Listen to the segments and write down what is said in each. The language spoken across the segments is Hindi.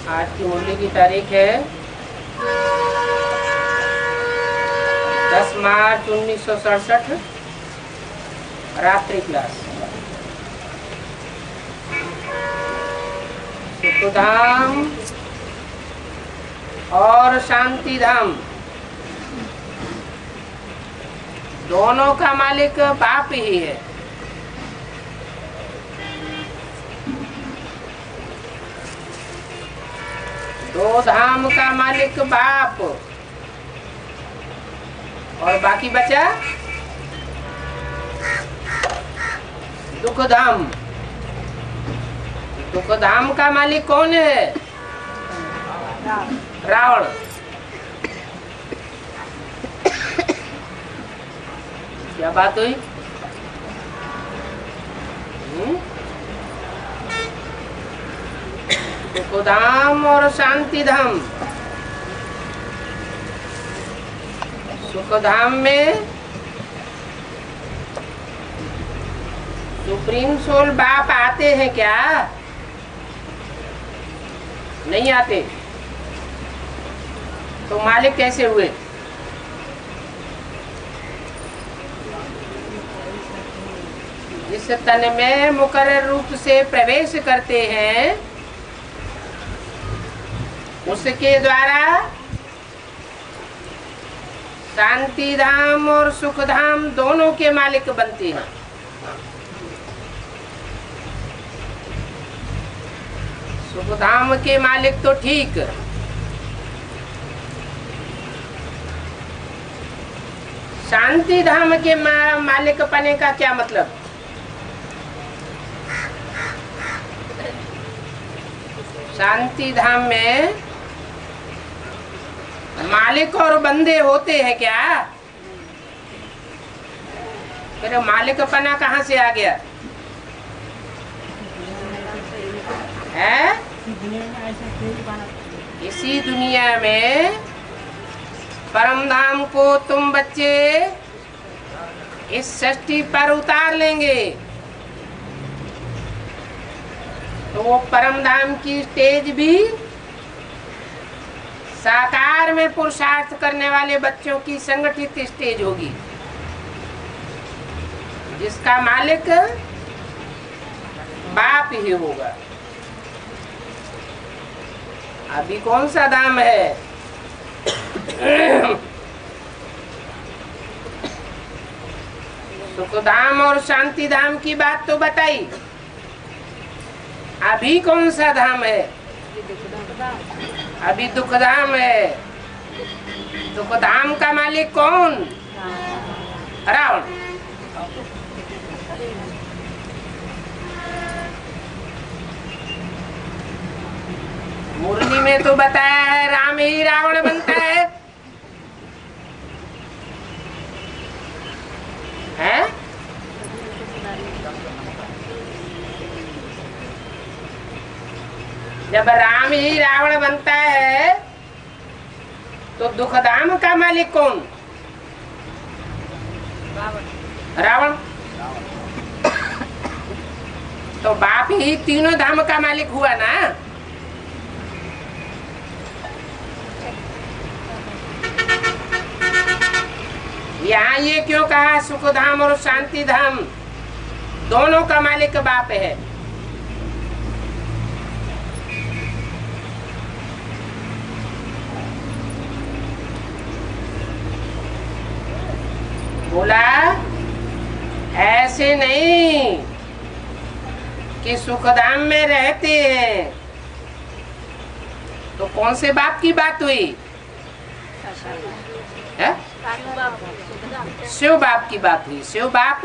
आज की मुरली की तारीख है 10 मार्च 1967, रात्रि क्लास। सुखधाम और शांति धाम दोनों का मालिक बाप ही है। दो धाम का मालिक बाप और बाकी बचा दुख धाम। दुख धाम का मालिक कौन है? रावण। क्या बात हुई? सुख धाम और शांति धाम। सुख धाम में सुप्रीम सोल बाप आते हैं क्या? नहीं आते। तो मालिक कैसे हुए? जिस तन में मुकर्रर रूप से प्रवेश करते हैं उसके द्वारा शांति धाम और सुख धाम दोनों के मालिक बनते हैं। सुख धाम के मालिक तो ठीक, शांति धाम के मालिक पने का क्या मतलब? शांति धाम में मालिक और बंदे होते हैं क्या? फिर मालिक पना कहाँ से आ गया है? इसी दुनिया में परम धाम को तुम बच्चे इस सृष्टि पर उतार लेंगे तो वो परम धाम की स्टेज भी साकार में पुरुषार्थ करने वाले बच्चों की संगठित स्टेज होगी, जिसका मालिक बाप ही होगा। अभी कौन सा धाम है? सुख धाम और शांति धाम की बात तो बताई। अभी कौन सा धाम है? अभी दुख धाम है। दुख धाम का मालिक कौन? रावण। मुरली में तो बताया है राम ही रावण बनता है, हैं? जब राम ही रावण बनता है तो दुखधाम का मालिक कौन? रावण। तो बाप ही तीनों धाम का मालिक हुआ ना। यहाँ ये क्यों कहा सुख धाम और शांति धाम दोनों का मालिक बाप है? बोला ऐसे नहीं कि सुखधाम में रहते हैं तो कौन से बाप की बात हुई है? शिव बाप की बात हुई। शिव बाप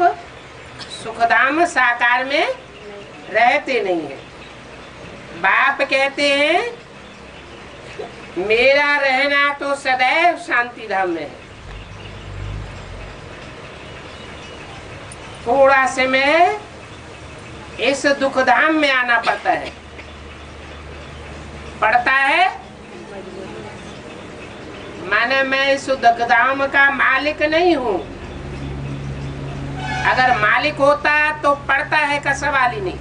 सुखधाम साकार में रहते नहीं है। बाप कहते हैं मेरा रहना तो सदैव शांति धाम में है। थोड़ा समय इस दुख धाम में आना पड़ता है। माने मैं इस दुख धाम का मालिक नहीं हूँ। अगर मालिक होता तो पड़ता है का सवाल ही नहीं।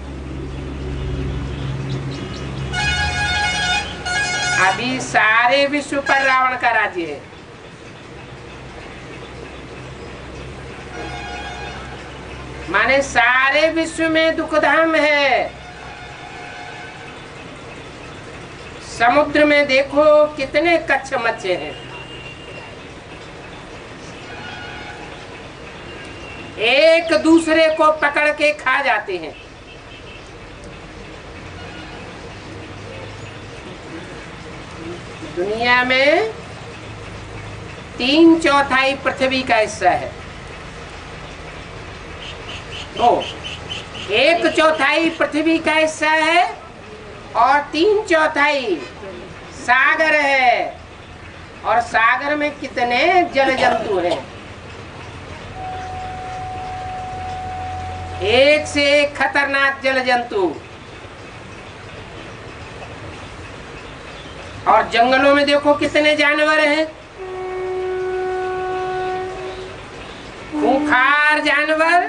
अभी सारे विश्व पर रावण का राज्य है। माने सारे विश्व में दुखधाम है। समुद्र में देखो कितने कच्छमच्छे हैं। एक दूसरे को पकड़ के खा जाते हैं। दुनिया में 3/4 पृथ्वी का हिस्सा है। तो 1/4 पृथ्वी का हिस्सा है और 3/4 सागर है। और सागर में कितने जल जंतु हैं। एक से एक खतरनाक जल जंतु। और जंगलों में देखो कितने जानवर हैं। खूंखार जानवर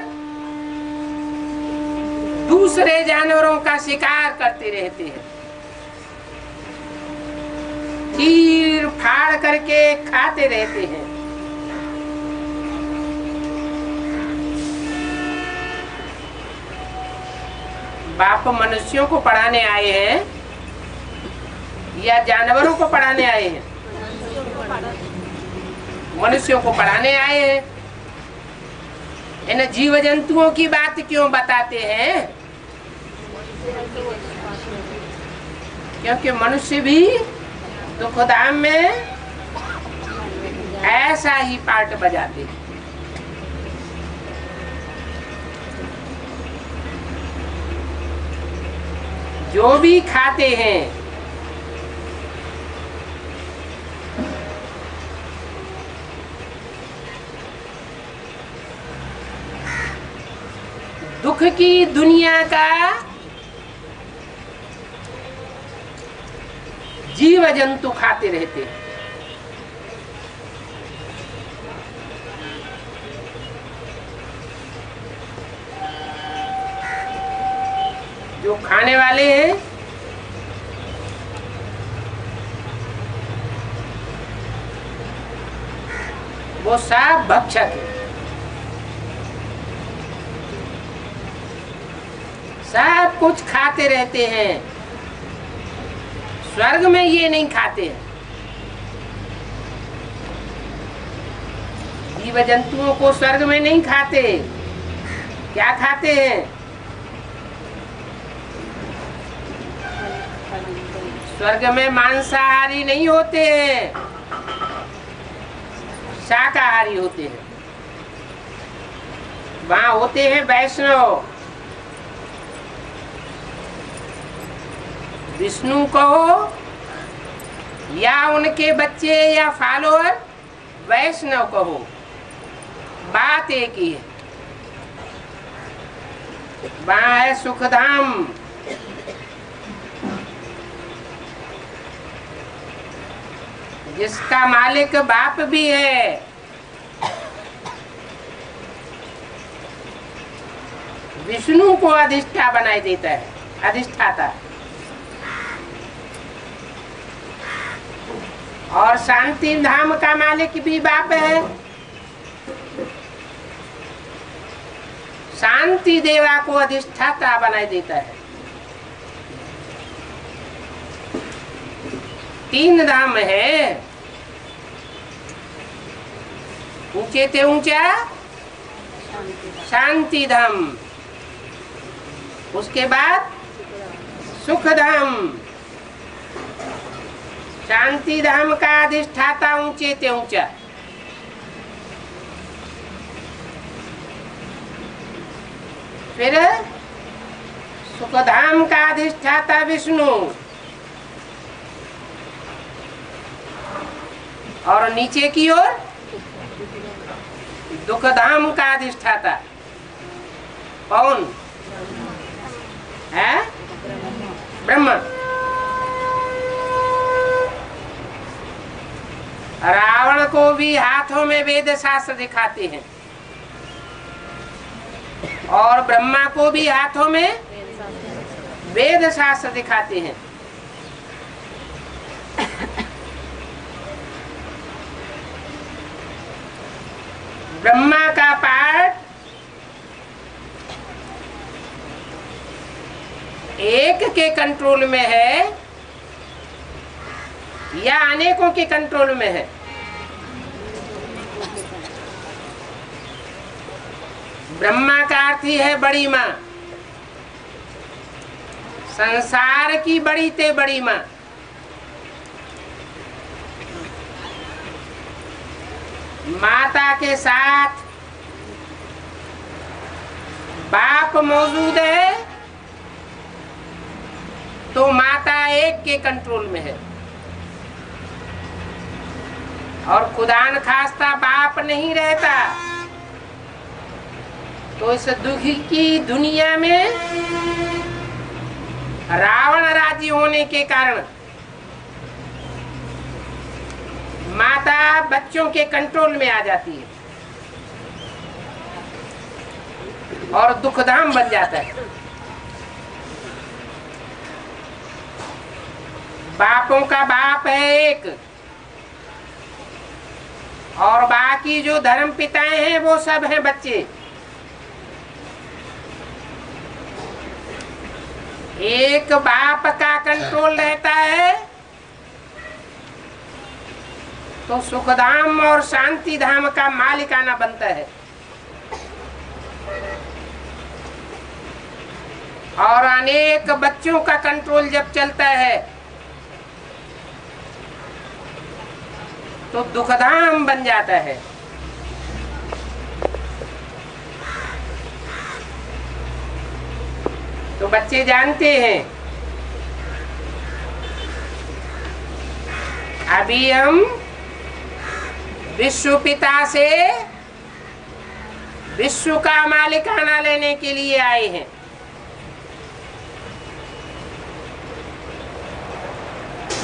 दूसरे जानवरों का शिकार करते रहते हैं, चीर फाड़ करके खाते रहते हैं। बाप मनुष्यों को पढ़ाने आए हैं या जानवरों को पढ़ाने आए हैं? मनुष्यों को पढ़ाने आए हैं। इन जीव जंतुओं की बात क्यों बताते हैं? क्योंकि मनुष्य भी दुखधाम में ऐसा ही पार्ट बजाते हैं। जो भी खाते हैं दुख की दुनिया का जीव जंतु खाते रहते हैं। जो खाने वाले हैं वो सब भक्षक है। सब कुछ खाते रहते हैं। स्वर्ग में ये नहीं खाते। जीव जंतुओं को स्वर्ग में नहीं खाते। क्या खाते हैं? स्वर्ग में मांसाहारी नहीं होते हैं, शाकाहारी होते हैं। वहां होते हैं वैष्णव। विष्णु कहो या उनके बच्चे या फॉलोअर, वैष्णव कहो, बात एक ही है। वहां है सुखधाम। जिसका मालिक बाप भी है। विष्णु को अधिष्ठा बनाई देता है, अधिष्ठाता। और शांति धाम का मालिक भी बाप है। शांति देवा को अधिष्ठाता बनाई देता है। 3 धाम है। ऊंचे ते ऊंचा शांति धाम, उसके बाद सुख धाम। शांति धाम का अधिष्ठाता ऊंचे ते ऊंचा। फिर सुख धाम का अधिष्ठाता विष्णु। और नीचे की ओर दुख धाम का अधिष्ठाता कौन है? ब्रह्मा। रावण को भी हाथों में वेद शास्त्र दिखाते हैं और ब्रह्मा को भी हाथों में वेद शास्त्र दिखाते हैं। ब्रह्मा का पार्ट एक के कंट्रोल में है या अनेकों के कंट्रोल में है? ब्रह्मा का अर्थ ही है बड़ी माँ, संसार की बड़ी ते बड़ी माँ। माता के साथ बाप मौजूद है तो माता एक के कंट्रोल में है, और खुदा न खास्ता बाप नहीं रहता तो इस दुखी की दुनिया में रावण राज्य होने के कारण माता बच्चों के कंट्रोल में आ जाती है और दुखधाम बन जाता है। बापों का बाप है एक, और बाकी जो धर्म पिताएं हैं वो सब हैं बच्चे। एक बाप का कंट्रोल रहता है तो सुखधाम और शांति धाम का मालिकाना बनता है, और अनेक बच्चों का कंट्रोल जब चलता है तो दुखधाम बन जाता है। तो बच्चे जानते हैं अभी हम विश्व पिता से विश्व का मालिकाना लेने के लिए आए हैं।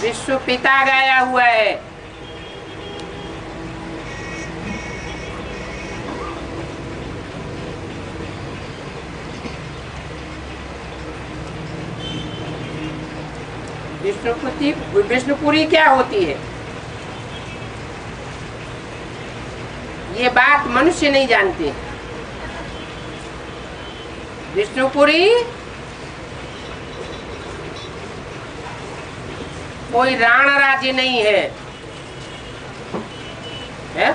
विश्व पिता गाया हुआ है, विष्णुपुरी क्या होती है ये बात मनुष्य नहीं जानते। विष्णुपुरी कोई राण राज्य नहीं है, है?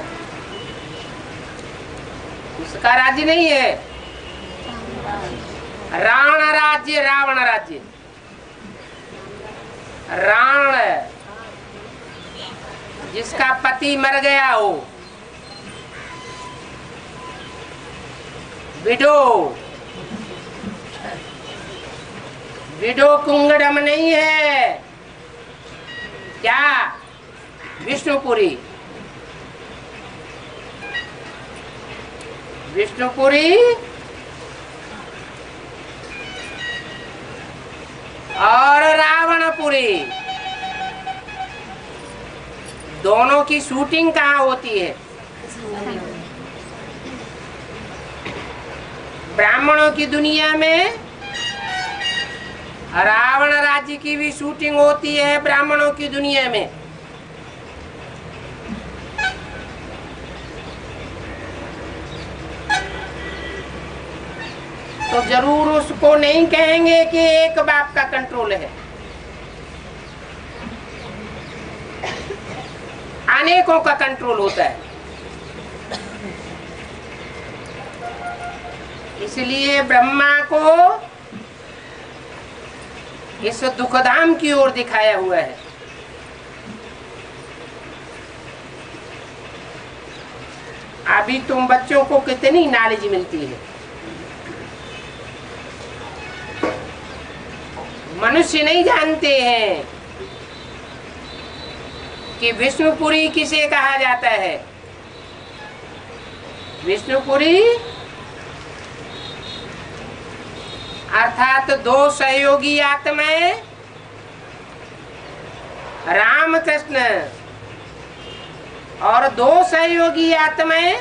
उसका राज्य नहीं है, राण राज्य, रावण राज्य। राण जिसका पति मर गया हो, विडो, विडो कुंगडम नहीं है क्या? विष्णुपुरी, विष्णुपुरी और रावणपुरी दोनों की शूटिंग कहाँ होती है? ब्राह्मणों की दुनिया में रावण राज्य की भी शूटिंग होती है। ब्राह्मणों की दुनिया में तो जरूर उसको नहीं कहेंगे कि एक बाप का कंट्रोल है, अनेकों का कंट्रोल होता है। इसलिए ब्रह्मा को इस दुखधाम की ओर दिखाया हुआ है। अभी तुम बच्चों को कितनी नॉलेज मिलती है, मनुष्य नहीं जानते हैं कि विष्णुपुरी किसे कहा जाता है। विष्णुपुरी अर्थात दो सहयोगी आत्माएं, रामकृष्ण, और दो सहयोगी आत्माएं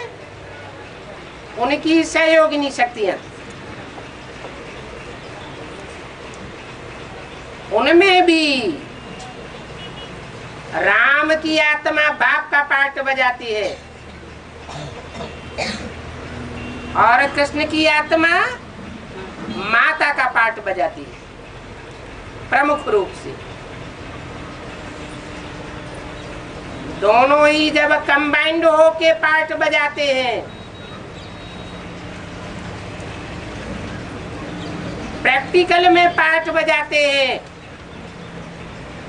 उनकी सहयोगिनी शक्तियां, उनमें भी राम की आत्मा बाप का पार्ट बजाती है और कृष्ण की आत्मा माता का पार्ट बजाती है प्रमुख रूप से। दोनों ही जब कंबाइंड होके पार्ट बजाते हैं, प्रैक्टिकल में पार्ट बजाते हैं,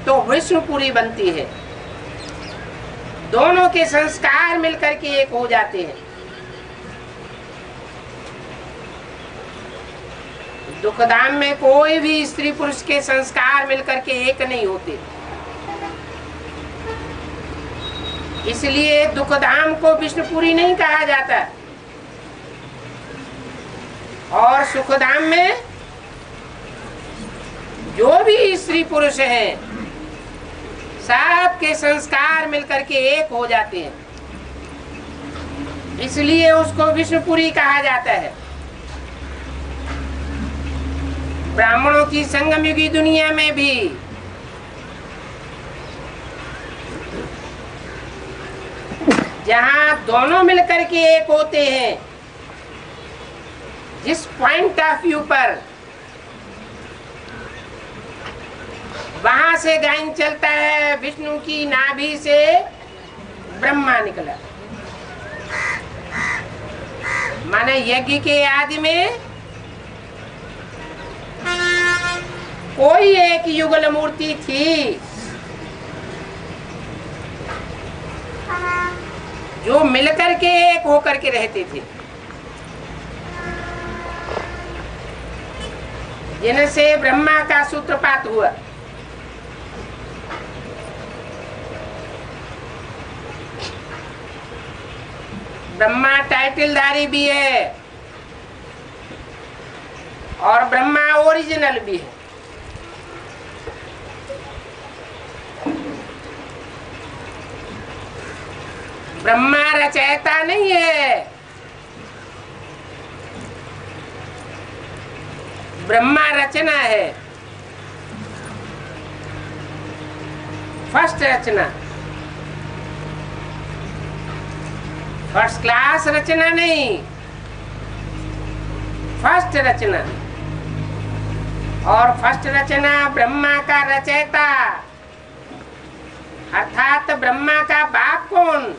तो विष्णुपुरी बनती है। दोनों के संस्कार मिलकर के एक हो जाते हैं। दुखधाम में कोई भी स्त्री पुरुष के संस्कार मिलकर के एक नहीं होते, इसलिए दुखधाम को विष्णुपुरी नहीं कहा जाता। और सुखधाम में जो भी स्त्री पुरुष हैं, सबके संस्कार मिलकर के एक हो जाते हैं, इसलिए उसको विष्णुपुरी कहा जाता है। ब्राह्मणों की संगम युगी दुनिया में भी जहां दोनों मिलकर के एक होते हैं, जिस पॉइंट ऑफ व्यू पर वहां से गायन चलता है, विष्णु की नाभि से ब्रह्मा निकला, माने यज्ञ के आदि में कोई एक युगल मूर्ति थी जो मिलकर के एक होकर के रहते थे, जिनसे ब्रह्मा का सूत्रपात हुआ। ब्रह्मा टाइटलधारी भी है और ब्रह्मा ओरिजिनल भी है। ब्रह्मा रचयिता नहीं है, ब्रह्मा रचना है, फर्स्ट रचना, फर्स्ट क्लास रचना नहीं, फर्स्ट रचना। और फर्स्ट रचना ब्रह्मा का रचयिता, अर्थात ब्रह्मा का बाप कौन?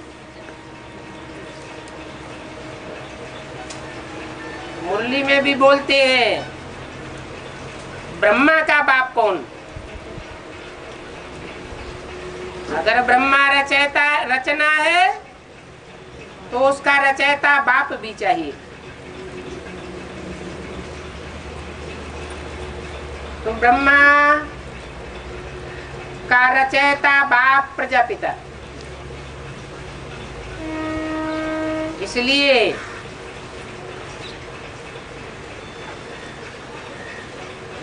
मुरली में भी बोलते हैं, ब्रह्मा का बाप कौन? अगर ब्रह्मा रचयिता रचना है तो उसका रचयिता बाप भी चाहिए। तो ब्रह्मा का रचयिता बाप प्रजापिता, इसलिए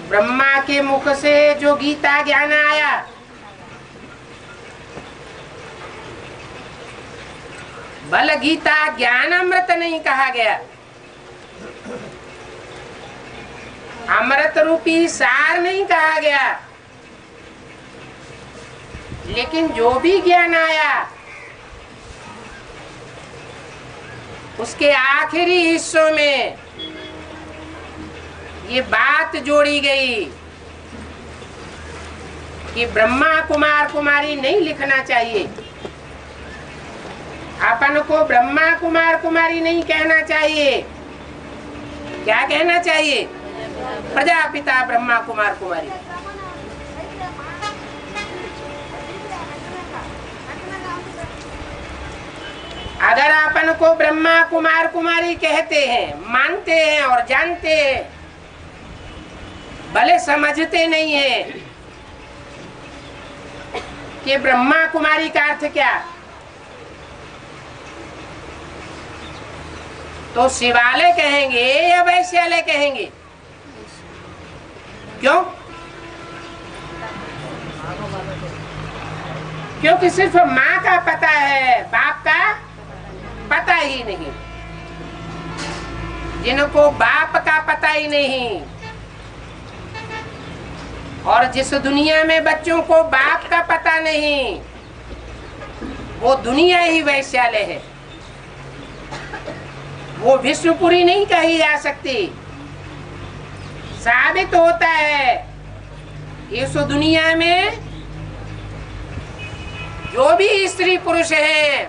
ब्रह्मा के मुख से जो गीता ज्ञान आया, बल गीता ज्ञान अमृत नहीं कहा गया, अमृत रूपी सार नहीं कहा गया, लेकिन जो भी ज्ञान आया उसके आखिरी हिस्सों में ये बात जोड़ी गई कि ब्रह्मा कुमार कुमारी नहीं लिखना चाहिए, अपन को ब्रह्मा कुमार कुमारी नहीं कहना चाहिए। क्या कहना चाहिए? प्रजापिता ब्रह्मा कुमार कुमारी। अगर अपन को ब्रह्मा कुमार कुमारी कहते हैं, मानते हैं और जानते हैं, भले समझते नहीं है कि ब्रह्मा कुमारी का अर्थ क्या, तो शिवालय कहेंगे या वैश्यालय कहेंगे? क्यों? क्योंकि सिर्फ माँ का पता है, बाप का पता ही नहीं। जिनको बाप का पता ही नहीं, और जिस दुनिया में बच्चों को बाप का पता नहीं, वो दुनिया ही वैश्यालय है। वो विष्णुपुरी नहीं कही जा सकती। साबित होता है इस दुनिया में जो भी स्त्री पुरुष हैं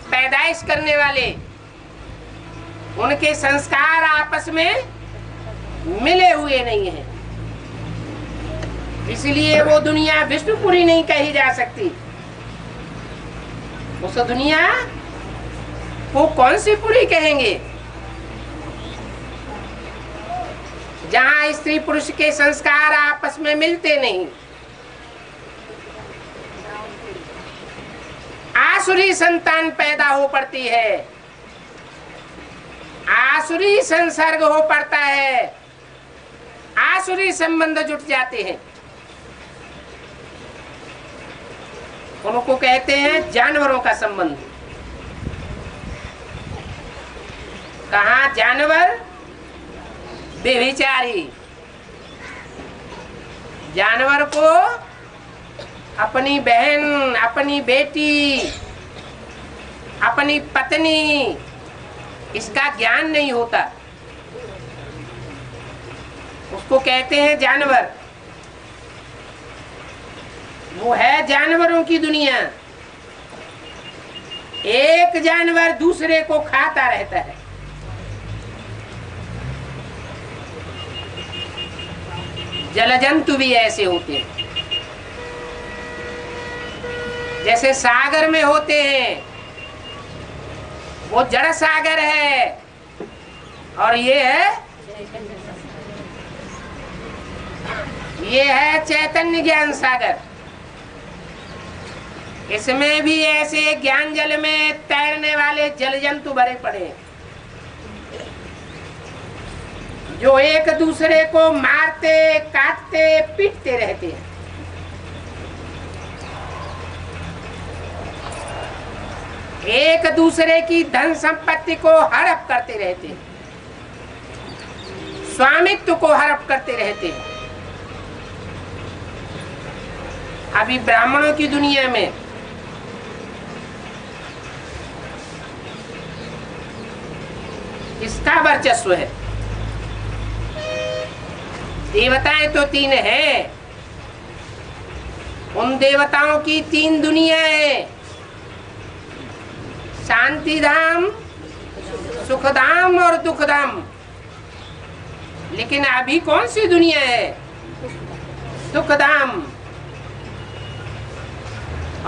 पैदाइश करने वाले, उनके संस्कार आपस में मिले हुए नहीं हैं, इसलिए वो दुनिया विष्णुपुरी नहीं कही जा सकती। उस दुनिया को कौन सी पुरी कहेंगे जहां स्त्री पुरुष के संस्कार आपस में मिलते नहीं। आसुरी संतान पैदा हो पड़ती है, आसुरी संसर्ग हो पड़ता है, आसुरी संबंध जुट जाते हैं। उनको कहते हैं जानवरों का संबंध। कहा जानवर बेविचारी, जानवर को अपनी बहन, अपनी बेटी, अपनी पत्नी इसका ज्ञान नहीं होता, उसको कहते हैं जानवर। वो है जानवरों की दुनिया। एक जानवर दूसरे को खाता रहता है। जल जंतु भी ऐसे होते हैं, जैसे सागर में होते हैं। वो जड़ सागर है और ये है चैतन्य ज्ञान सागर। इसमें भी ऐसे ज्ञान जल में तैरने वाले जल जंतु भरे पड़े हैं, जो एक दूसरे को मारते, काटते, पीटते रहते हैं। एक दूसरे की धन संपत्ति को हड़प करते रहते हैं, स्वामित्व को हड़प करते रहते हैं। अभी ब्राह्मणों की दुनिया में इसका वर्चस्व है। देवताएं तो 3 हैं, उन देवताओं की 3 दुनिया है, शांति धाम, सुख धाम और दुख धाम। लेकिन अभी कौन सी दुनिया है? दुख धाम।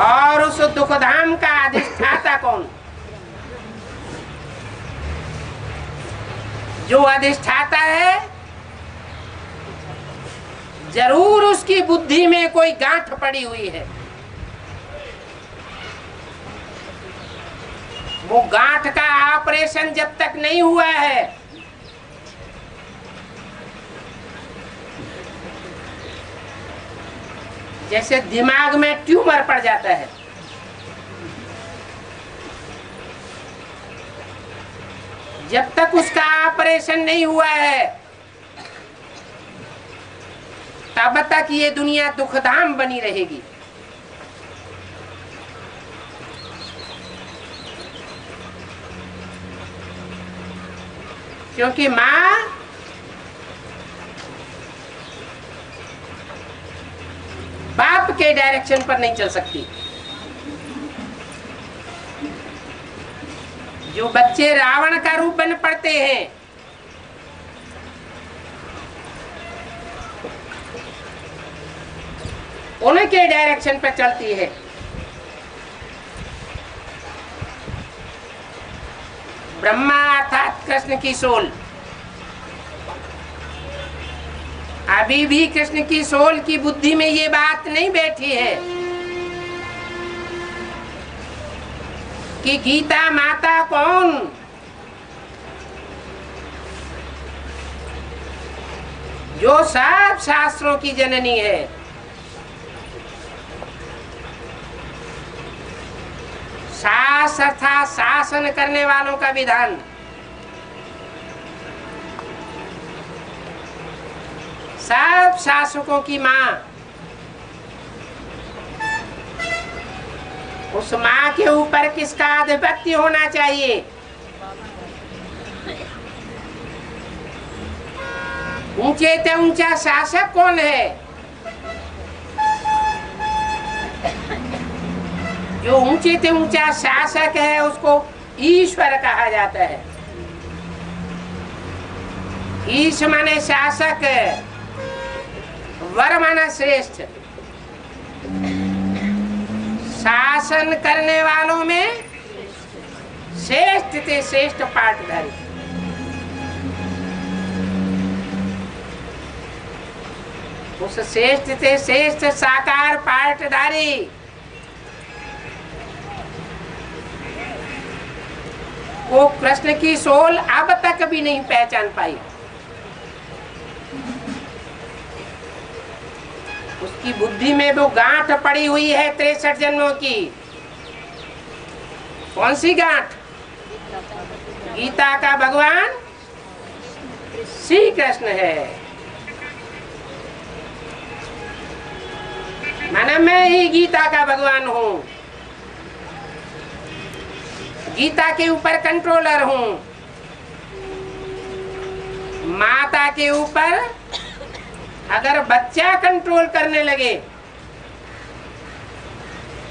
और उस दुख धाम का अधिष्ठाता कौन? जो अधिष्ठाता है, जरूर उसकी बुद्धि में कोई गांठ पड़ी हुई है। वो गांठ का ऑपरेशन जब तक नहीं हुआ है, जैसे दिमाग में ट्यूमर पड़ जाता है, जब तक उसका ऑपरेशन नहीं हुआ है तब तक ये दुनिया दुखधाम बनी रहेगी। क्योंकि माँ बाप के डायरेक्शन पर नहीं चल सकती। जो बच्चे रावण का रूप बन पड़ते हैं, उनके डायरेक्शन पर चलती है। ब्रह्मा अर्थात कृष्ण की सोल, अभी भी कृष्ण की सोल की बुद्धि में ये बात नहीं बैठी है कि गीता माता कौन, जो सब शास्त्रों की जननी है। शास्त्र अर्थात शासन करने वालों का विधान। सब शासकों की माँ, उस माँ के ऊपर किसका आधिपत्य होना चाहिए? ऊंचे से ऊंचा शासक कौन है? जो ऊंचे से ऊंचा शासक है उसको ईश्वर कहा जाता है। ईश माने शासक, वर माना श्रेष्ठ। शासन करने वालों में श्रेष्ठ से श्रेष्ठ पाटधारी। उस श्रेष्ठ से श्रेष्ठ साकार पाटधारी को कृष्ण की सोल अब तक भी नहीं पहचान पाई। उसकी बुद्धि में वो गांठ पड़ी हुई है 63 जन्मों की। कौन सी गांठ? गीता का भगवान श्री कृष्ण है। माना मैं ही गीता का भगवान हूँ, गीता के ऊपर कंट्रोलर हूँ। माता के ऊपर अगर बच्चा कंट्रोल करने लगे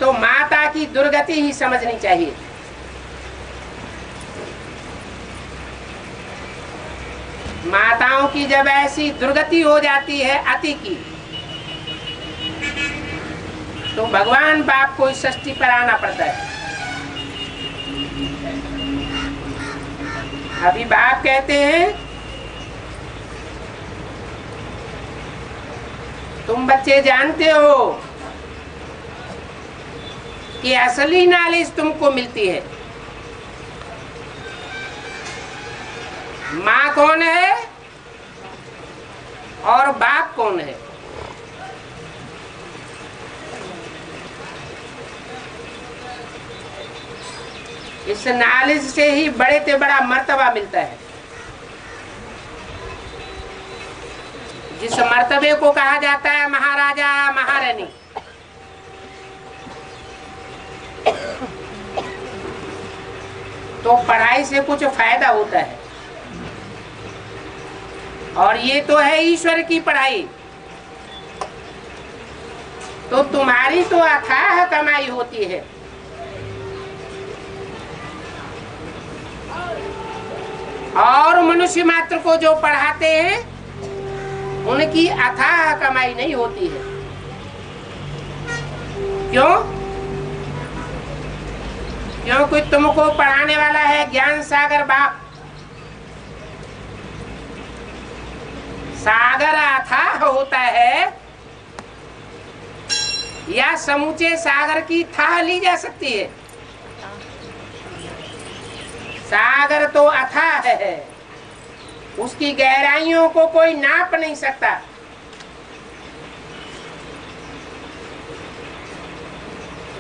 तो माता की दुर्गति ही समझनी चाहिए। माताओं की जब ऐसी दुर्गति हो जाती है अति की, तो भगवान बाप को इस सृष्टि पर आना पड़ता है। अभी बाप कहते हैं तुम बच्चे जानते हो कि असली नॉलेज तुमको मिलती है। माँ कौन है और बाप कौन है? इस नॉलेज से ही बड़े से बड़ा मर्तबा मिलता है। जिस मर्तबे को कहा जाता है महाराजा महारानी, तो पढ़ाई से कुछ फायदा होता है। और ये तो है ईश्वर की पढ़ाई, तो तुम्हारी तो अथाह कमाई होती है। और मनुष्य मात्र को जो पढ़ाते हैं उनकी अथाह कमाई नहीं होती है। क्यों? क्योंकि तुमको पढ़ाने वाला है ज्ञान सागर बाप। सागर अथाह होता है या समूचे सागर की थाह ली जा सकती है? सागर तो अथाह है, उसकी गहराइयों को कोई नाप नहीं सकता।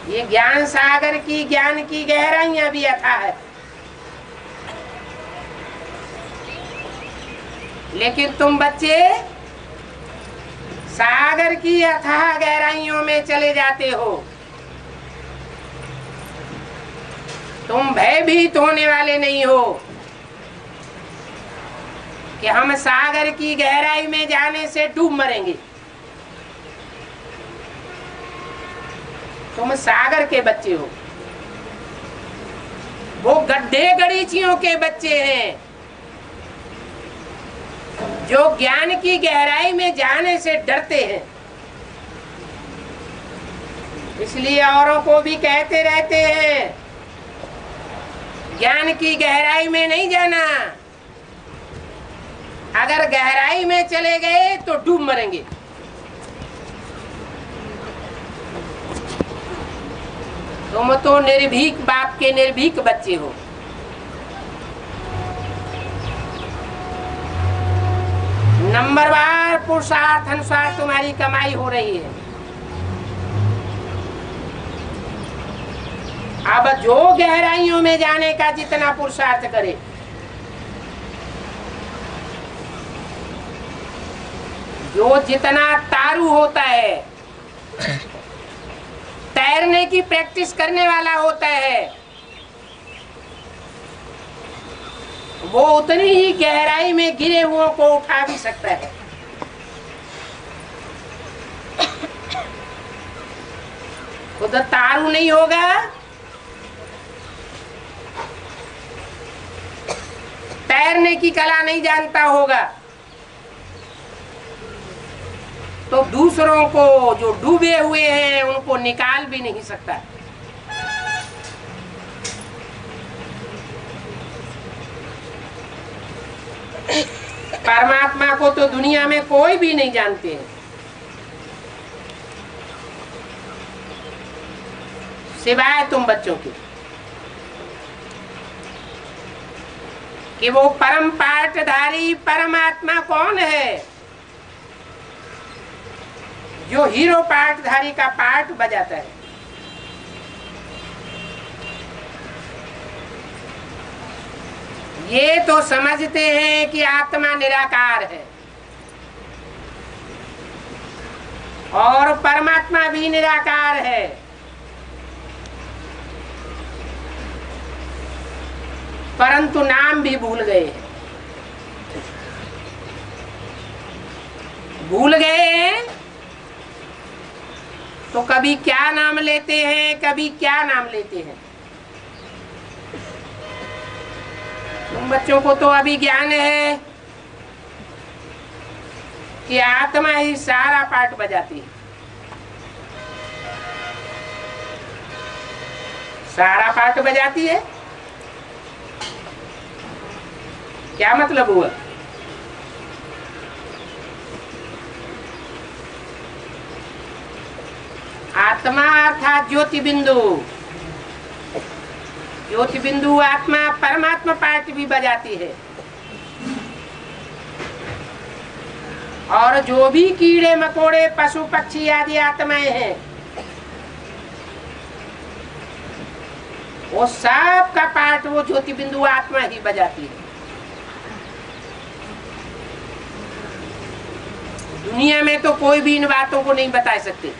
ये ज्ञान सागर की ज्ञान की गहराइयां भी अथाह है। लेकिन तुम बच्चे सागर की अथाह गहराइयों में चले जाते हो। तुम भयभीत होने वाले नहीं हो कि हम सागर की गहराई में जाने से डूब मरेंगे। तुम सागर के बच्चे हो, वो गड्ढे गड़ीचियों के बच्चे हैं जो ज्ञान की गहराई में जाने से डरते हैं। इसलिए औरों को भी कहते रहते हैं ज्ञान की गहराई में नहीं जाना, अगर गहराई में चले गए तो डूब मरेंगे। तुम तो निर्भीक बाप के निर्भीक बच्चे हो। नंबरवार पुरुषार्थ अनुसार तुम्हारी कमाई हो रही है। अब जो गहराइयों में जाने का जितना पुरुषार्थ करे, जो जितना तारू होता है, तैरने की प्रैक्टिस करने वाला होता है, वो उतनी ही गहराई में गिरे हुओं को उठा भी सकता है। खुद तारू नहीं होगा, तैरने की कला नहीं जानता होगा, तो दूसरों को जो डूबे हुए हैं उनको निकाल भी नहीं सकता। परमात्मा को तो दुनिया में कोई भी नहीं जानते हैं, सिवाय तुम बच्चों के, कि वो परम पाठधारी परमात्मा कौन है जो हीरो पाठधारी का पाठ बजाता है। ये तो समझते हैं कि आत्मा निराकार है और परमात्मा भी निराकार है, परंतु नाम भी भूल गए हैं। भूल गए हैं तो कभी क्या नाम लेते हैं, कभी क्या नाम लेते हैं। तुम बच्चों को तो अभी ज्ञान है कि आत्मा ही सारा पाठ बजाती है, सारा पाठ बजाती है। क्या मतलब हुआ? आत्मा अर्थात ज्योति बिंदु, ज्योति बिंदु आत्मा परमात्मा पाठ भी बजाती है। और जो भी कीड़े मकोड़े पशु पक्षी आदि आत्माएं हैं, वो सब का पाठ वो ज्योति बिंदु आत्मा ही बजाती है। दुनिया में तो कोई भी इन बातों को नहीं बता सकते।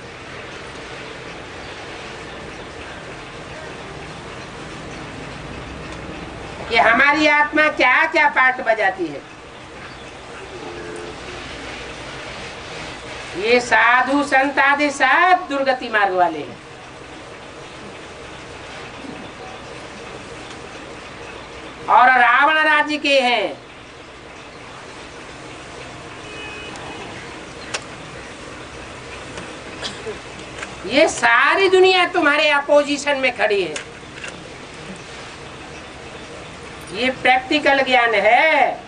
कि हमारी आत्मा क्या क्या पाठ बजाती है। ये साधु संत आदि सब दुर्गति मार्ग वाले हैं। और रावण राज्य के हैं। ये सारी दुनिया तुम्हारे अपोजिशन में खड़ी है। ये प्रैक्टिकल ज्ञान है।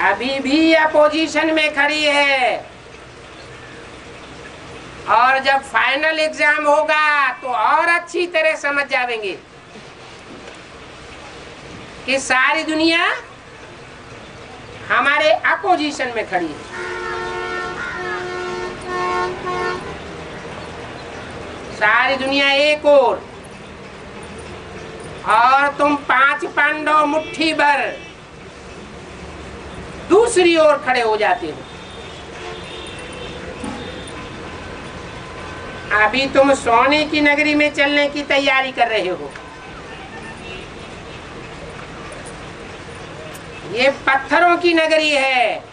अभी भी अपोजिशन में खड़ी है। और जब फाइनल एग्जाम होगा तो और अच्छी तरह समझ जाएंगे कि सारी दुनिया हमारे अपोजिशन में खड़ी है। सारी दुनिया एक और तुम 5 पांडव मुट्ठी भर दूसरी ओर खड़े हो जाते हो। अभी तुम सोने की नगरी में चलने की तैयारी कर रहे हो। ये पत्थरों की नगरी है।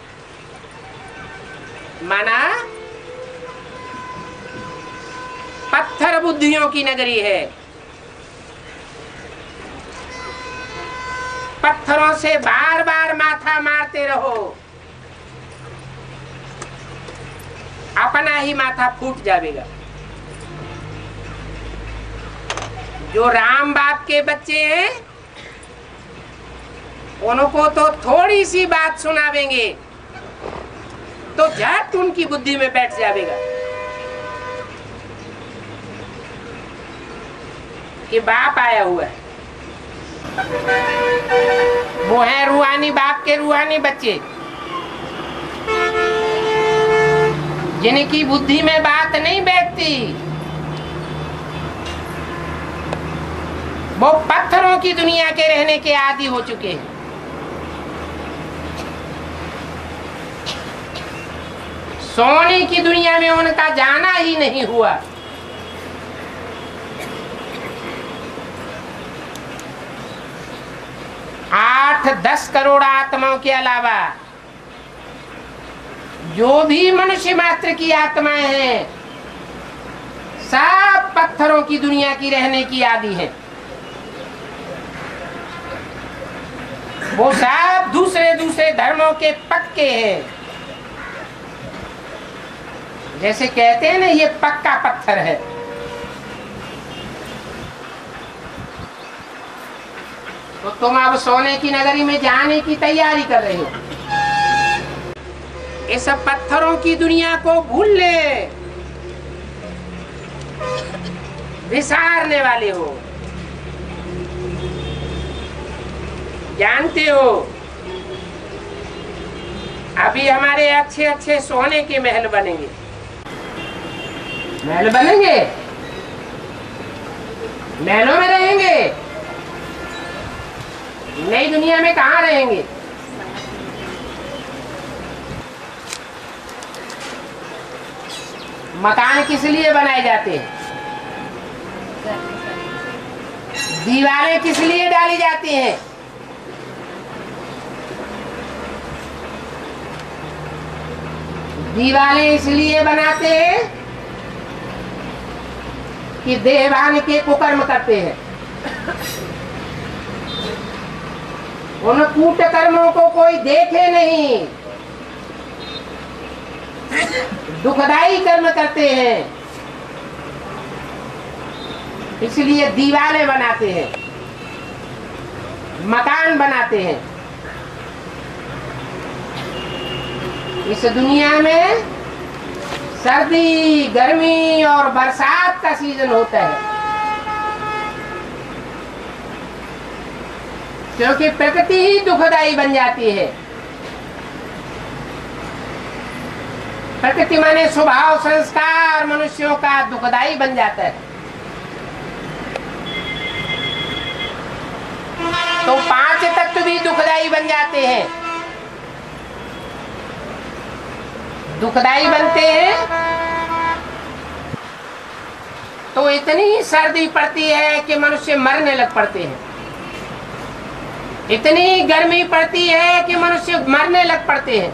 माना पत्थर बुद्धियों की नगरी है। पत्थरों से बार बार माथा मारते रहो, अपना ही माथा फूट जाएगा। जो राम बाप के बच्चे हैं उनको तो थोड़ी सी बात सुनावेंगे तो झट उनकी बुद्धि में बैठ जाएगा कि बाप आया हुआ है। वो है रूहानी बाप के रूहानी बच्चे, जिनकी बुद्धि में बात नहीं बैठती। वो पत्थरों की दुनिया के रहने के आदी हो चुके हैं। सोने की दुनिया में उनका जाना ही नहीं हुआ। 8-10 करोड़ आत्माओं के अलावा जो भी मनुष्य मात्र की आत्माएं हैं, सब पत्थरों की दुनिया की रहने की आदि है। वो सब दूसरे दूसरे धर्मों के पक्के हैं। जैसे कहते हैं ना, ये पक्का पत्थर है। तो तुम अब सोने की नगरी में जाने की तैयारी कर रहे हो। इस पत्थरों की दुनिया को भूल ले, विसारने वाले हो। जानते हो, अभी हमारे अच्छे अच्छे सोने के महल बनेंगे। महल बनेंगे, महलों में रहेंगे। नई दुनिया में कहाँ रहेंगे? मकान किस लिए बनाए जाते हैं? दीवारें किस लिए डाली जाती हैं? दीवारें इसलिए बनाते हैं कि देवान के कुकर्म करते हैं। उन कूटकर्मों को कोई देखे नहीं, दुखदाई कर्म करते हैं, इसलिए दीवारें बनाते हैं, मकान बनाते हैं। इस दुनिया में सर्दी, गर्मी और बरसात का सीजन होता है, क्योंकि प्रकृति ही दुखदाई बन जाती है। प्रकृति माने स्वभाव संस्कार मनुष्यों का दुखदाई बन जाता है। तो 5 तत्व भी दुखदाई बन जाते हैं। दुखदाई बनते हैं तो इतनी सर्दी पड़ती है कि मनुष्य मरने लग पड़ते हैं। इतनी गर्मी पड़ती है कि मनुष्य मरने लग पड़ते हैं।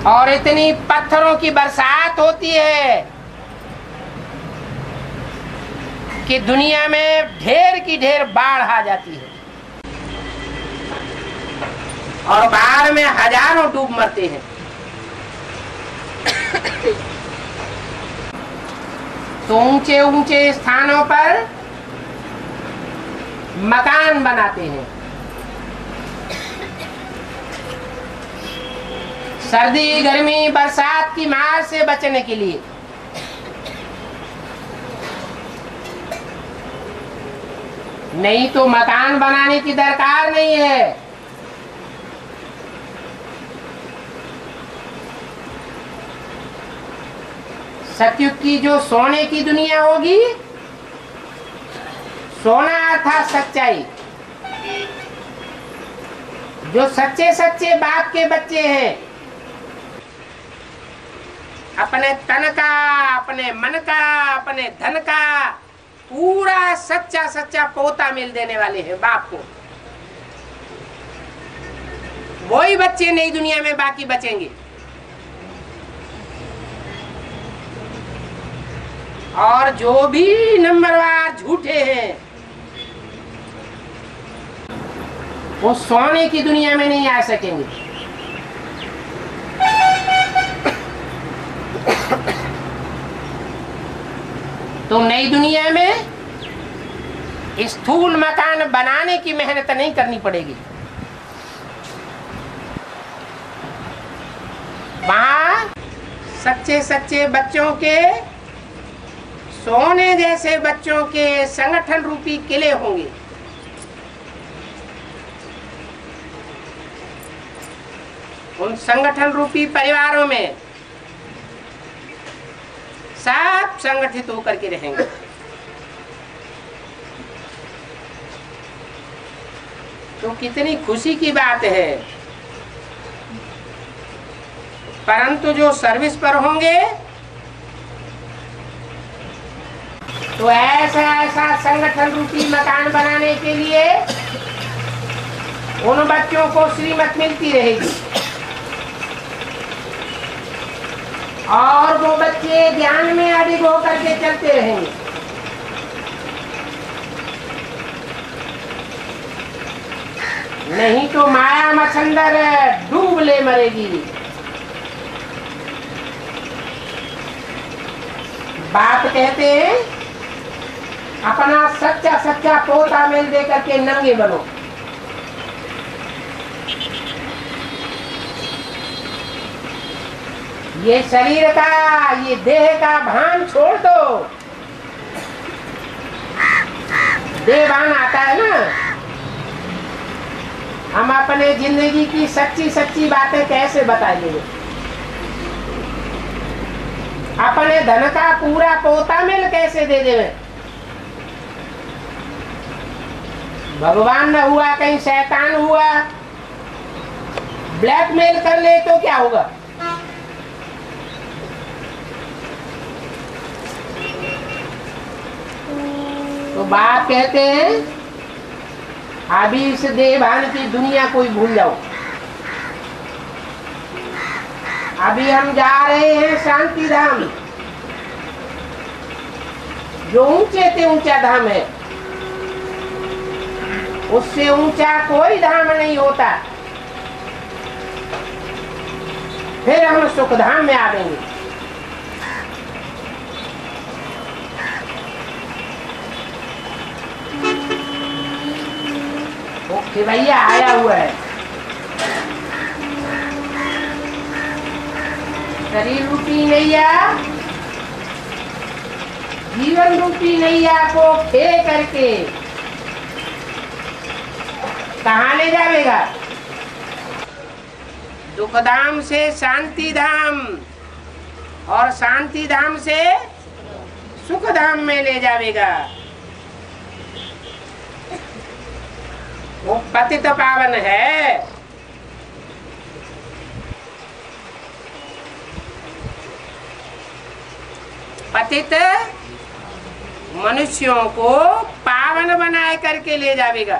और इतनी पत्थरों की बरसात होती है कि दुनिया में ढेर की ढेर बाढ़ आ जाती है और बाढ़ में हजारों डूब मरते हैं। तो ऊंचे ऊंचे स्थानों पर मकान बनाते हैं। सर्दी, गर्मी, बरसात की मार से बचने के लिए। नहीं तो मकान बनाने की दरकार नहीं है। सतयुग की जो सोने की दुनिया होगी, सोना अर्थात सच्चाई, जो सच्चे सच्चे बाप के बच्चे हैं, अपने तन का, अपने मन का, अपने धन का पूरा सच्चा सच्चा पोता मिल देने वाले हैं बाप को, वही बच्चे नई दुनिया में बाकी बचेंगे। और जो भी नंबरवार झूठे हैं वो सोने की दुनिया में नहीं आ सकेंगे। तो नई दुनिया में स्थूल मकान बनाने की मेहनत नहीं करनी पड़ेगी। वहां सच्चे सच्चे बच्चों के, सोने जैसे बच्चों के संगठन रूपी किले होंगे। उन संगठन रूपी परिवारों में सब संगठित होकर के रहेंगे। तो कितनी खुशी की बात है। परंतु जो सर्विस पर होंगे तो ऐसा ऐसा संगठन रूपी मकान बनाने के लिए उन बच्चों को श्रीमत मिलती रहेगी और वो बच्चे ज्ञान में अडिग होकर के चलते रहेंगे। नहीं तो माया मछंदर डूब ले मरेगी। बाप कहते हैं अपना सच्चा सच्चा पोता मेल दे करके नंगे बनो। ये शरीर का, ये देह का भान छोड़ दो। देह भान आता है ना, हम अपने जिंदगी की सच्ची सच्ची बातें कैसे बताएंगे? अपने धन का पूरा पोता मेल कैसे दे देवे? भगवान न हुआ, कहीं शैतान हुआ, ब्लैकमेल कर ले तो क्या होगा? तो बाप कहते हैं अभी इस देहभान की दुनिया कोई भूल जाओ। अभी हम जा रहे हैं शांति धाम, जो ऊंचे से ऊंचा धाम है, उससे ऊंचा कोई धाम नहीं होता। फिर हम सुख धाम में आवेंगे। ओके भैया आया हुआ है। शरीर रूपी नैया, जीवन रूपी नैया को खे करके कहाँ ले जाएगा? दुख धाम से शांति धाम और शांति धाम से सुख धाम में ले जाएगा। वो पतित पावन है। पतित मनुष्यों को पावन बनाए करके ले जाएगा।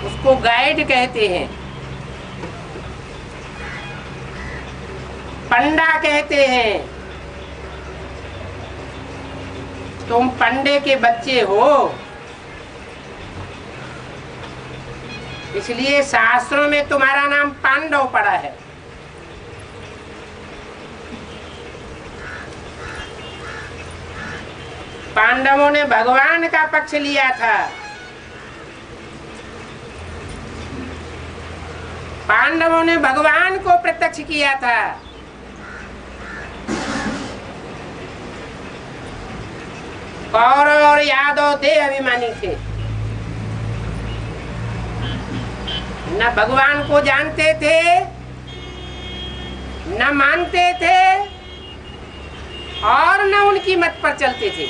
उसको गाइड कहते हैं, पंडा कहते हैं। तुम पंडे के बच्चे हो, इसलिए शास्त्रों में तुम्हारा नाम पांडव पड़ा है। पांडवों ने भगवान का पक्ष लिया था। पांडवों ने भगवान को प्रत्यक्ष किया था। कौरव और यादव देह अभिमानी थे, न भगवान को जानते थे, न मानते थे और न उनकी मत पर चलते थे।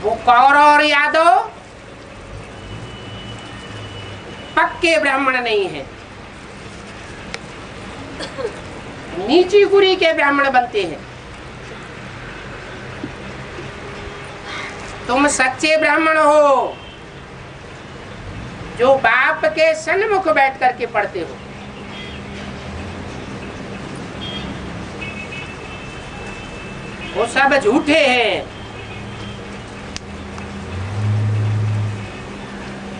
वो कौरव और यादव पक्के ब्राह्मण नहीं है, नीची कुरी के ब्राह्मण बनते हैं। तुम सच्चे ब्राह्मण हो, जो बाप के सन्मुख बैठ करके पढ़ते हो। वो सब झूठे हैं,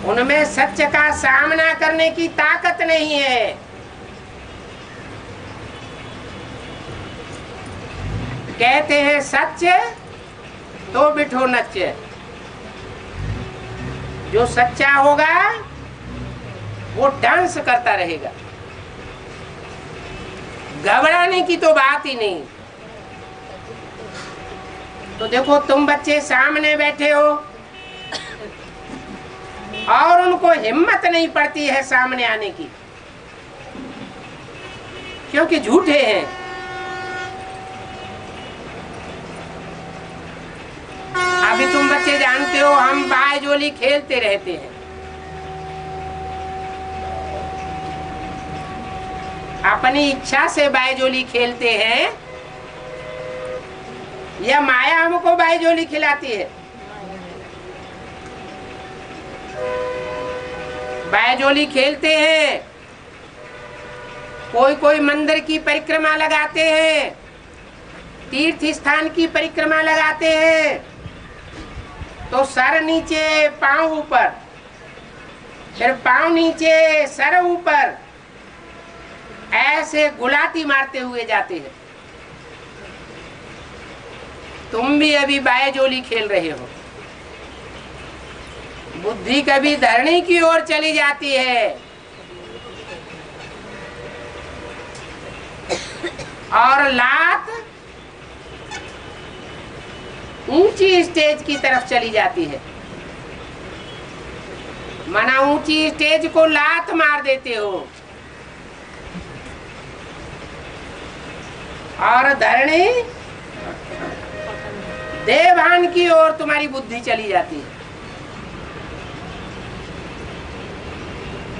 उनमें सत्य का सामना करने की ताकत नहीं है। कहते हैं सत्य तो बिठो नच्य। जो सच्चा होगा वो डांस करता रहेगा, घबराने की तो बात ही नहीं। तो देखो तुम बच्चे सामने बैठे हो और उनको हिम्मत नहीं पड़ती है सामने आने की, क्योंकि झूठे हैं। अभी तुम बच्चे जानते हो हम बाय जोली खेलते रहते हैं, अपनी इच्छा से बायजोली खेलते हैं या माया हमको बायजोली खिलाती है? बायजोली खेलते हैं। कोई कोई मंदिर की परिक्रमा लगाते हैं, तीर्थ स्थान की परिक्रमा लगाते हैं, तो सर नीचे पांव ऊपर, फिर पांव नीचे सर ऊपर, ऐसे गुलाटी मारते हुए जाते हैं। तुम भी अभी बायजोली खेल रहे हो। बुद्धि कभी धरणी की ओर चली जाती है और लात ऊंची स्टेज की तरफ चली जाती है। मना ऊंची स्टेज को लात मार देते हो और धरणी देवान की ओर तुम्हारी बुद्धि चली जाती है।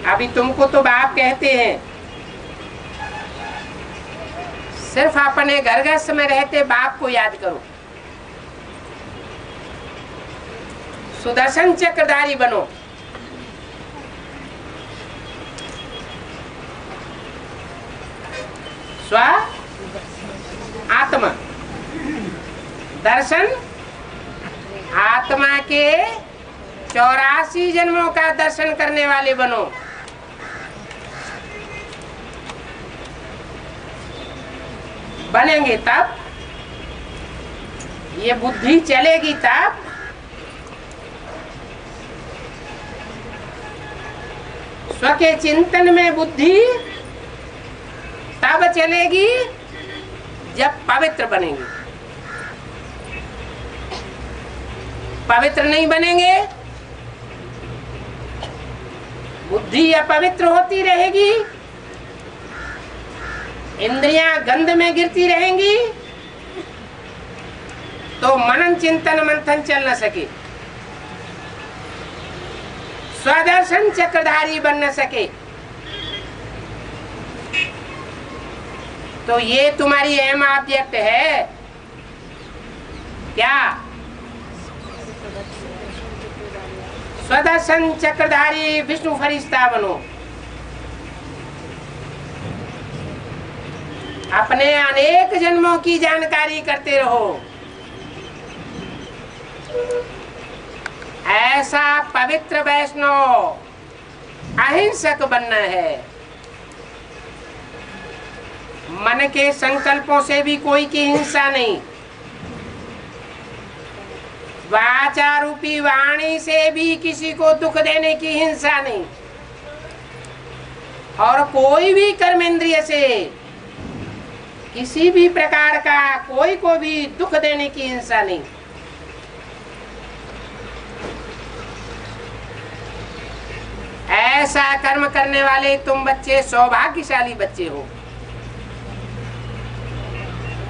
अभी तुमको तो बाप कहते हैं, सिर्फ अपने घर गृहस्थ में रहते बाप को याद करो, सुदर्शन चक्रधारी बनो। स्व आत्मा दर्शन, आत्मा के 84 जन्मों का दर्शन करने वाले बनो। बनेंगे तब, ये बुद्धि चलेगी तब, स्व के चिंतन में बुद्धि तब चलेगी जब पवित्र बनेंगे। पवित्र नहीं बनेंगे, बुद्धि अपवित्र होती रहेगी, इंद्रियां गंध में गिरती रहेंगी, तो मनन चिंतन मंथन चल न सके, स्वदर्शन चक्रधारी बन न सके। तो ये तुम्हारी एम ऑब्जेक्ट है क्या? स्वदर्शन चक्रधारी विष्णु फरिश्ता बनो। अपने अनेक जन्मों की जानकारी करते रहो। ऐसा पवित्र वैष्णव अहिंसक बनना है। मन के संकल्पों से भी कोई की हिंसा नहीं, वाचा रूपी वाणी से भी किसी को दुख देने की हिंसा नहीं, और कोई भी कर्मेंद्रिय से किसी भी प्रकार का कोई को भी दुख देने की हिंसा नहीं। ऐसा कर्म करने वाले तुम बच्चे सौभाग्यशाली बच्चे हो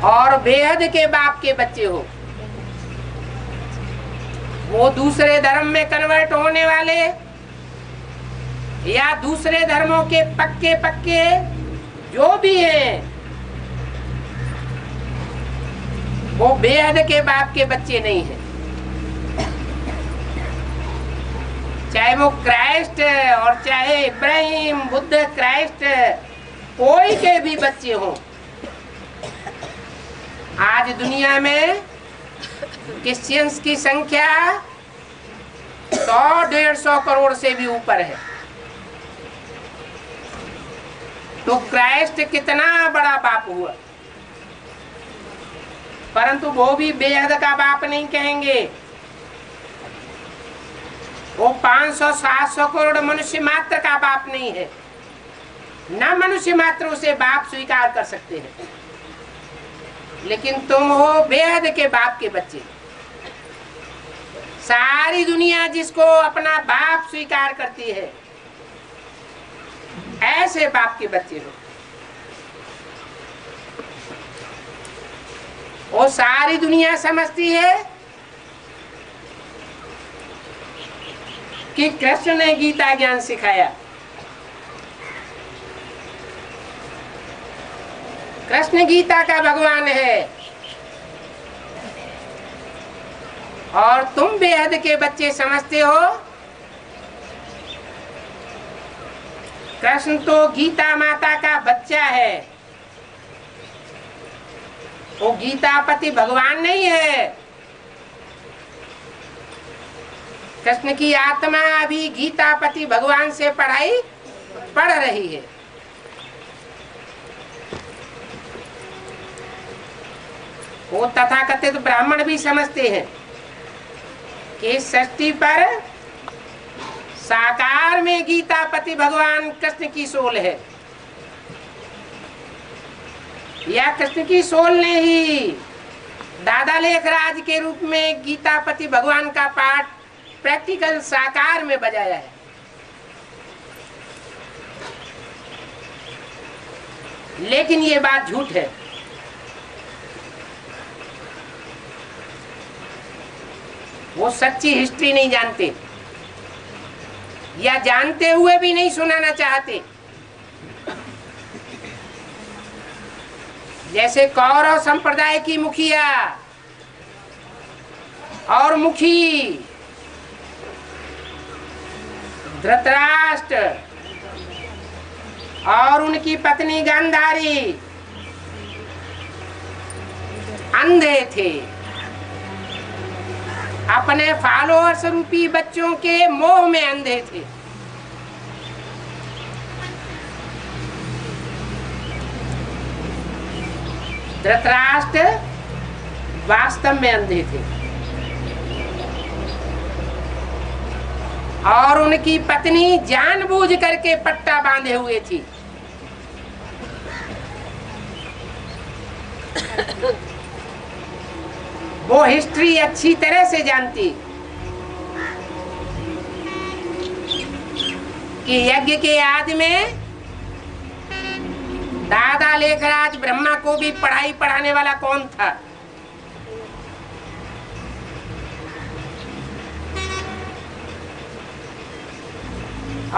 और बेहद के बाप के बच्चे हो। वो दूसरे धर्म में कन्वर्ट होने वाले या दूसरे धर्मों के पक्के पक्के जो भी हैं, वो बेहद के बाप के बच्चे नहीं हैं। चाहे वो क्राइस्ट और चाहे इब्राहिम, बुद्ध, क्राइस्ट, कोई के भी बच्चे हों। आज दुनिया में क्रिश्चियंस की संख्या 100-150 करोड़ से भी ऊपर है। तो क्राइस्ट कितना बड़ा बाप हुआ, परंतु वो भी बेहद का बाप नहीं कहेंगे। वो 500-700 करोड़ मनुष्य मात्र का बाप नहीं है। न मनुष्य मात्र उसे बाप स्वीकार कर सकते हैं, लेकिन तुम हो बेहद के बाप के बच्चे। सारी दुनिया जिसको अपना बाप स्वीकार करती है, ऐसे बाप के बच्चे हो। वो सारी दुनिया समझती है कि कृष्ण ने गीता ज्ञान सिखाया, कृष्ण गीता का भगवान है और तुम बेहद के बच्चे समझते हो। कृष्ण तो गीता माता का बच्चा है, वो गीतापति भगवान नहीं है। कृष्ण की आत्मा अभी गीतापति भगवान से पढ़ाई पढ़ रही है। वो तथाकथित ब्राह्मण भी समझते हैं कि सृष्टि पर साकार में गीतापति भगवान कृष्ण की सोल है, या कृष्ण की सोल ने ही दादा लेखराज के रूप में गीतापति भगवान का पाठ प्रैक्टिकल साकार में बजाया है। लेकिन ये बात झूठ है। वो सच्ची हिस्ट्री नहीं जानते, या जानते हुए भी नहीं सुनाना चाहते। जैसे कौरव संप्रदाय की मुखिया और मुखी धृतराष्ट्र और उनकी पत्नी गांधारी अंधे थे, अपने फॉलोअर्स रूपी बच्चों के मोह में अंधे थे। धृतराष्ट्र वास्तव में अंधे थे और उनकी पत्नी जानबूझ करके पट्टा बांधे हुए थी। वो हिस्ट्री अच्छी तरह से जानती कि यज्ञ के आदि में दादा लेखराज ब्रह्मा को भी पढ़ाई पढ़ाने वाला कौन था।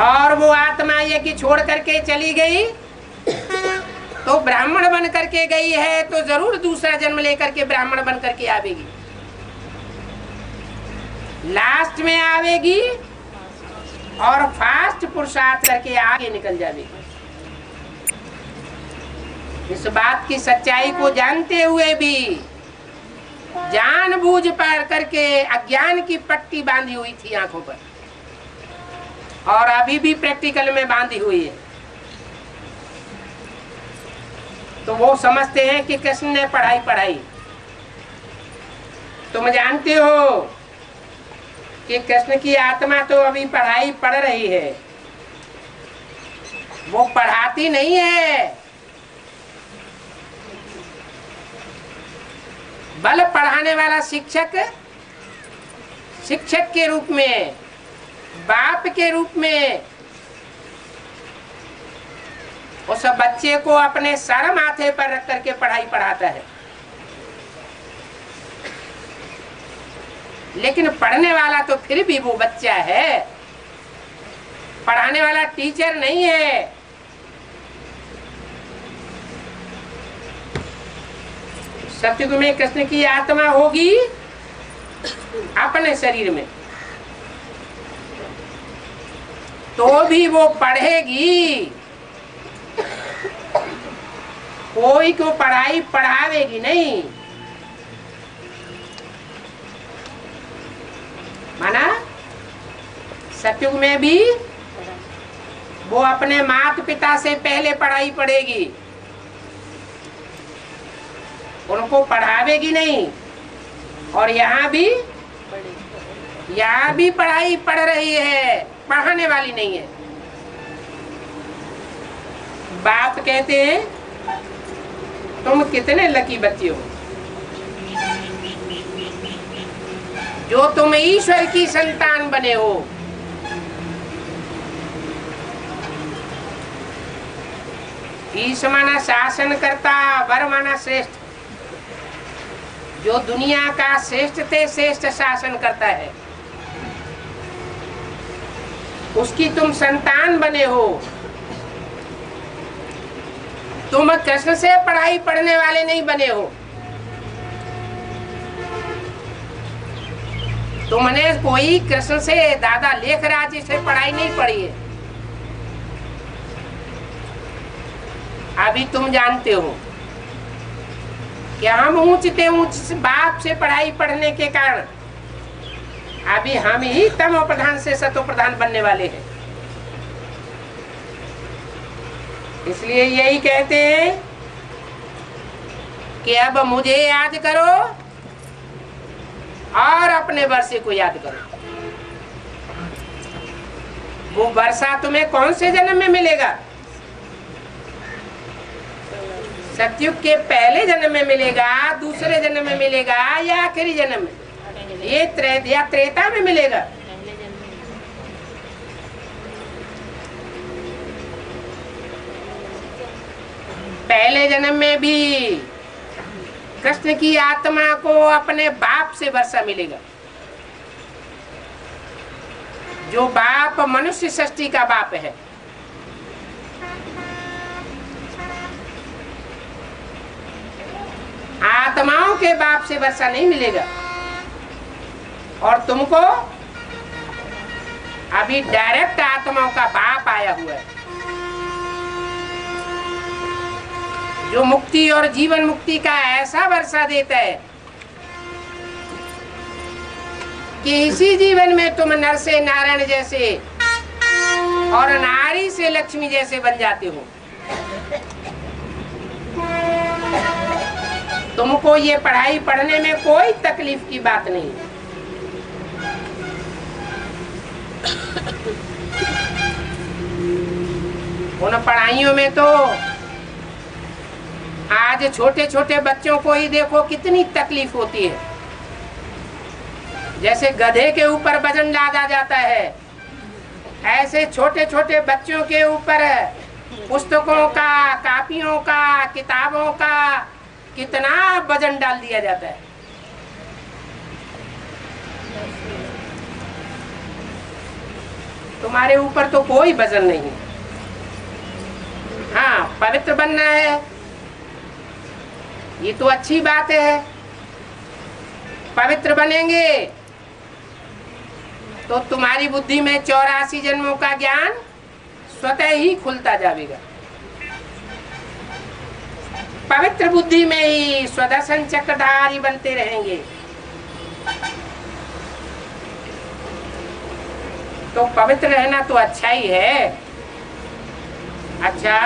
और वो आत्मा यज्ञ छोड़ करके चली गई तो ब्राह्मण बन करके गई है, तो जरूर दूसरा जन्म लेकर के ब्राह्मण बन करके आवेगी, लास्ट में आवेगी और फास्ट पुरुषार्थ करके आगे निकल जाएगी। इस बात की सच्चाई को जानते हुए भी जानबूझ पर करके अज्ञान की पट्टी बांधी हुई थी आंखों पर, और अभी भी प्रैक्टिकल में बांधी हुई है। तो वो समझते हैं कि कृष्ण ने पढ़ाई पढ़ाई। तुम जानते हो कि कृष्ण की आत्मा तो अभी पढ़ाई पढ़ रही है, वो पढ़ाती नहीं है। बल पढ़ाने वाला शिक्षक, शिक्षक के रूप में, बाप के रूप में उस बच्चे को अपने सर माथे पर रख करके पढ़ाई पढ़ाता है। लेकिन पढ़ने वाला तो फिर भी वो बच्चा है, पढ़ाने वाला टीचर नहीं है। सतयुग में कृष्ण की आत्मा होगी अपने शरीर में, तो भी वो पढ़ेगी, कोई को पढ़ाई पढ़ावेगी नहीं। माना सतयुग में भी वो अपने माता पिता से पहले पढ़ाई पढ़ेगी, उनको पढ़ावेगी नहीं। और यहाँ भी पढ़ाई पढ़ रही है, पढ़ाने वाली नहीं है। बाप कहते हैं तुम कितने लकी बच्चे हो जो तुम ईश्वर की संतान बने हो। ईश माना शासन करता, वर माना श्रेष्ठ, जो दुनिया का श्रेष्ठ से श्रेष्ठ शासन करता है, उसकी तुम संतान बने हो। तुम कृष्ण से पढ़ाई पढ़ने वाले नहीं बने हो। तुमने कोई कृष्ण से, दादा लेखराज से पढ़ाई नहीं पढ़ी है। अभी तुम जानते हो कि हम ऊंचते ऊंच बाप से पढ़ाई पढ़ने के कारण अभी हम ही तमो प्रधान से सतो प्रधान बनने वाले हैं। इसलिए यही कहते हैं कि अब मुझे याद करो और अपने वर्षे को याद करो। वो वर्षा तुम्हें कौन से जन्म में मिलेगा? सतयुग के पहले जन्म में मिलेगा, दूसरे जन्म में मिलेगा या आखिरी जन्म में? ये त्रेता में मिलेगा। पहले जन्म में भी कृष्ण की आत्मा को अपने बाप से वर्षा मिलेगा, जो बाप मनुष्य सृष्टि का बाप है। आत्माओं के बाप से वर्षा नहीं मिलेगा। और तुमको अभी डायरेक्ट आत्माओं का बाप आया हुआ है, जो मुक्ति और जीवन मुक्ति का ऐसा वर्षा देता है कि इसी जीवन में तुम नर से नारायण जैसे और नारी से लक्ष्मी जैसे बन जाते हो। तुमको ये पढ़ाई पढ़ने में कोई तकलीफ की बात नहीं। उन पढ़ाइयों में तो आज छोटे छोटे बच्चों को ही देखो कितनी तकलीफ होती है। जैसे गधे के ऊपर वजन लादा जाता है, ऐसे छोटे छोटे बच्चों के ऊपर पुस्तकों का, कापियों का, किताबों का कितना वजन डाल दिया जाता है। तुम्हारे ऊपर तो कोई वजन नहीं। हाँ, पवित्र बनना है, ये तो अच्छी बात है। पवित्र बनेंगे तो तुम्हारी बुद्धि में 84 जन्मों का ज्ञान स्वतः ही खुलता जाएगा। पवित्र बुद्धि में ही स्वदर्शन चक्रधारी बनते रहेंगे। तो पवित्र रहना तो अच्छा ही है। अच्छा,